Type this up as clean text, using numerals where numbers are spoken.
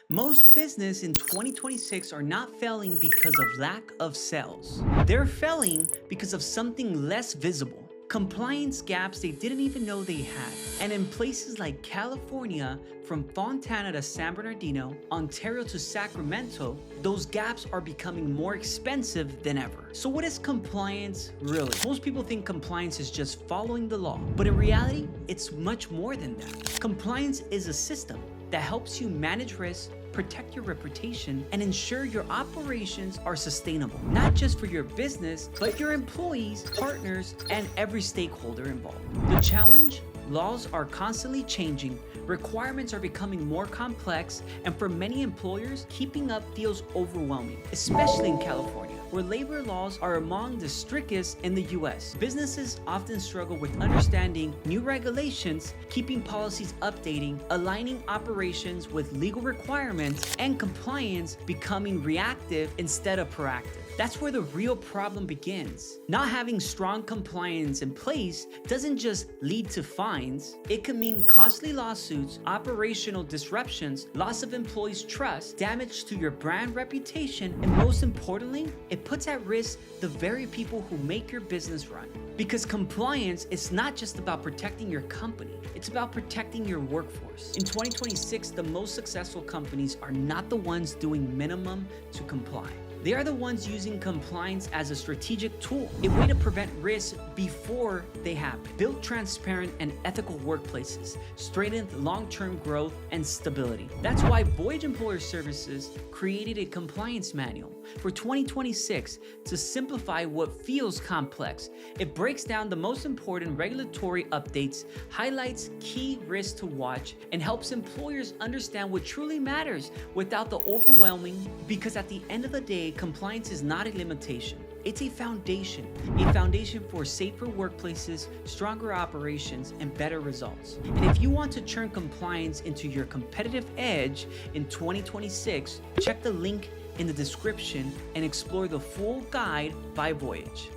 Most business in 2026 are not failing because of lack of sales. They're failing because of something less visible. Compliance gaps they didn't even know they had. And in places like California, from Fontana to San Bernardino, Ontario to Sacramento, those gaps are becoming more expensive than ever. So what is compliance really? Most people think compliance is just following the law, but in reality, it's much more than that. Compliance is a system that helps you manage risk, protect your reputation, and ensure your operations are sustainable, not just for your business, but your employees, partners, and every stakeholder involved. The challenge? Laws are constantly changing, requirements are becoming more complex, and for many employers, keeping up feels overwhelming, especially in California, where labor laws are among the strictest in the US. Businesses often struggle with understanding new regulations, keeping policies updating, aligning operations with legal requirements, and compliance becoming reactive instead of proactive. That's where the real problem begins. Not having strong compliance in place doesn't just lead to fines, it can mean costly lawsuits, operational disruptions, loss of employees' trust, damage to your brand reputation, and most importantly, it puts at risk the very people who make your business run. Because compliance is not just about protecting your company, it's about protecting your workforce. In 2026, the most successful companies are not the ones doing minimum to comply. They are the ones using compliance as a strategic tool, a way to prevent risks before they happen. Build transparent and ethical workplaces, strengthen long-term growth and stability. That's why Voyage Employer Services created a compliance manual for 2026 to simplify what feels complex. It breaks down the most important regulatory updates, highlights key risks to watch, and helps employers understand what truly matters without the overwhelming, because at the end of the day, compliance is not a limitation. It's a foundation for safer workplaces, stronger operations, and better results. And if you want to turn compliance into your competitive edge in 2026, check the link in the description and explore the full guide by Voyage.